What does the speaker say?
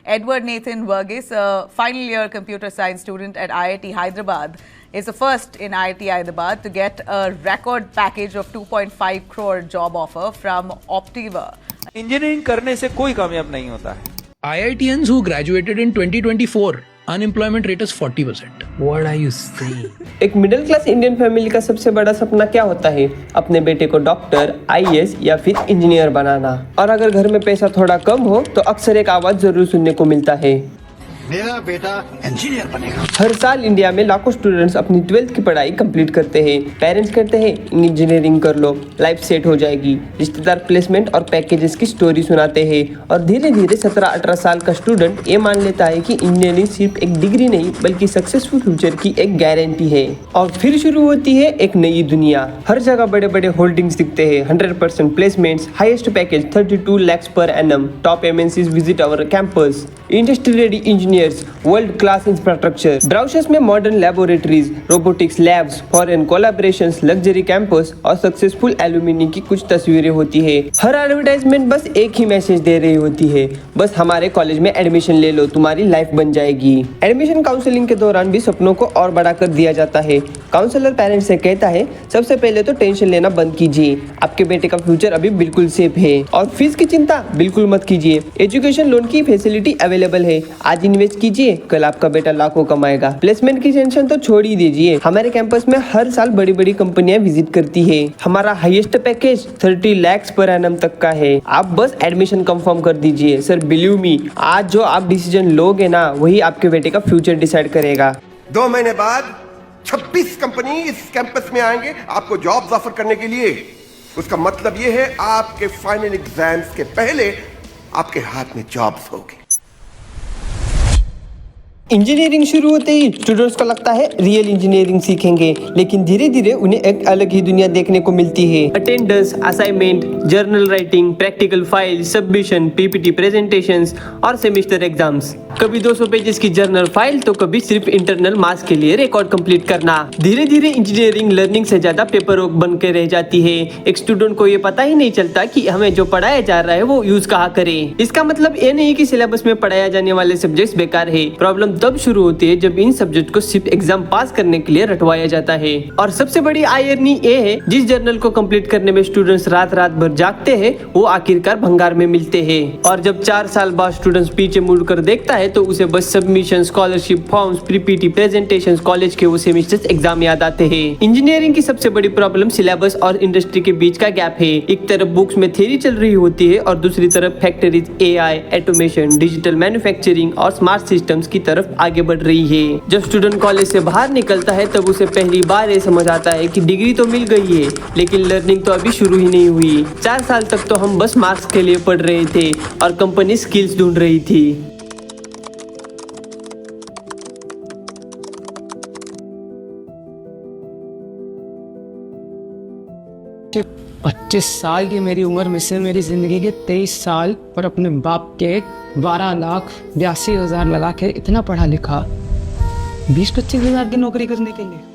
Edward Nathan Verghese, a final year computer science student at IIT Hyderabad, is the first in IIT Hyderabad to get a record package of 2.5 crore job offer from Optiva. Engineering करने से कोई कामयाब नहीं होता है. IITians who graduated in 2024, unemployment rate is 40%. What are you saying? एक middle class Indian family का सबसे बड़ा सपना क्या होता है? अपने बेटे को डॉक्टर, आईएएस या फिर इंजीनियर बनाना. और अगर घर में पैसा थोड़ा कम हो तो अक्सर एक आवाज जरूर सुनने को मिलता है, मेरा बेटा इंजीनियर बनेगा. हर साल इंडिया में लाखों स्टूडेंट्स अपनी 12th की पढ़ाई कंप्लीट करते हैं. पेरेंट्स कहते हैं इंजीनियरिंग कर लो, लाइफ सेट हो जाएगी. रिश्तेदार प्लेसमेंट और पैकेजेस की स्टोरी सुनाते हैं और धीरे धीरे 17-18 साल का स्टूडेंट ये मान लेता है कि इंजीनियरिंग सिर्फ एक डिग्री नहीं बल्कि सक्सेसफुल फ्यूचर की एक गारंटी है. और फिर शुरू होती है एक नई दुनिया. हर जगह बड़े बड़े होल्डिंग्स दिखते हैं, 100% placements, highest package 32 lakhs per annum. Top MNCs visit our campus. Industry ready engineers, world class infrastructure. Brochures में modern laboratories, robotics labs, foreign collaborations, luxury campus और सक्सेसफुल एलुमनी की कुछ तस्वीरें होती है. हर एडवर्टाइजमेंट बस एक ही मैसेज दे रही होती है, बस हमारे कॉलेज में एडमिशन ले लो, तुम्हारी लाइफ बन जाएगी. एडमिशन काउंसलिंग के दौरान भी सपनों को और बड़ा कर दिया जाता है. काउंसलर पेरेंट्स से कहता है सबसे पहले तो टेंशन लेना बंद कीजिए, आपके बेटे का फ्यूचर अभी बिल्कुल सेफ है. और फीस की चिंता बिल्कुल मत कीजिए, एजुकेशन लोन की फैसिलिटी अवेलेबल है. आज इन्वेस्ट कीजिए, कल आपका बेटा लाखों कमाएगा. प्लेसमेंट की टेंशन तो छोड़ ही दीजिए, हमारे कैंपस में हर साल बड़ी बड़ी कंपनियां विजिट करती है. हमारा highest package 30 lakhs per annum तक का है. आप बस एडमिशन कंफर्म कर दीजिए. सर बिलीव मी, आज जो आप डिसीजन लोगे ना वही आपके बेटे का फ्यूचर डिसाइड करेगा. 2 महीने बाद 26 कंपनी इस कैंपस में आएंगे आपको जॉब्स ऑफर करने के लिए. उसका मतलब ये है आपके फाइनल एग्जाम्स के पहले आपके हाथ में जॉब्स होगी. इंजीनियरिंग शुरू होते ही स्टूडेंट्स को लगता है रियल इंजीनियरिंग सीखेंगे, लेकिन धीरे धीरे उन्हें एक अलग ही दुनिया देखने को मिलती है. Attendance, assignment, journal writing, practical file, submission, PPT presentations और सेमेस्टर एग्जाम्स. कभी 200 पेजेस की जर्नल फाइल तो कभी सिर्फ इंटरनल मार्क्स के लिए रिकॉर्ड कंप्लीट करना. धीरे धीरे इंजीनियरिंग लर्निंग से ज्यादा पेपर वर्क बन के रह जाती है. एक स्टूडेंट को ये पता ही नहीं चलता कि हमें जो पढ़ाया जा रहा है वो यूज कहाँ करे. इसका मतलब ये नहीं कि सिलेबस में पढ़ाया जाने वाले सब्जेक्ट्स बेकार है. प्रॉब्लम तब शुरू होती है जब इन सब्जेक्ट को सिर्फ एग्जाम पास करने के लिए रटवाया जाता है. और सबसे बड़ी आयरनी ये है, जिस जर्नल को कंप्लीट करने में स्टूडेंट्स रात रात भर जागते हैं वो आखिरकार भंगार में मिलते हैं. और जब 4 साल बाद स्टूडेंट्स पीछे मुड़कर देखता है तो उसे बस submission, scholarship forms, PPT presentations, college के वो सेमेस्टर एग्जाम याद आते हैं. इंजीनियरिंग की सबसे बड़ी प्रॉब्लम सिलेबस और इंडस्ट्री के बीच का गैप है. एक तरफ बुक्स में थ्योरी चल रही होती है और दूसरी तरफ factories, AI, automation, digital manufacturing और स्मार्ट सिस्टम्स की तरफ आगे बढ़ रही है. जब स्टूडेंट कॉलेज से बाहर निकलता है तब उसे पहली बार ये समझ आता है कि डिग्री तो मिल गई है लेकिन लर्निंग तो अभी शुरू ही नहीं हुई. 4 साल तक तो हम बस मार्क्स के लिए पढ़ रहे थे और कंपनी स्किल्स ढूंढ रही थी. 25 साल की मेरी उम्र में से मेरी जिंदगी के 23 साल और अपने बाप के 12,82,000 लगा के इतना पढ़ा लिखा 20-25 हज़ार की नौकरी करने के लिए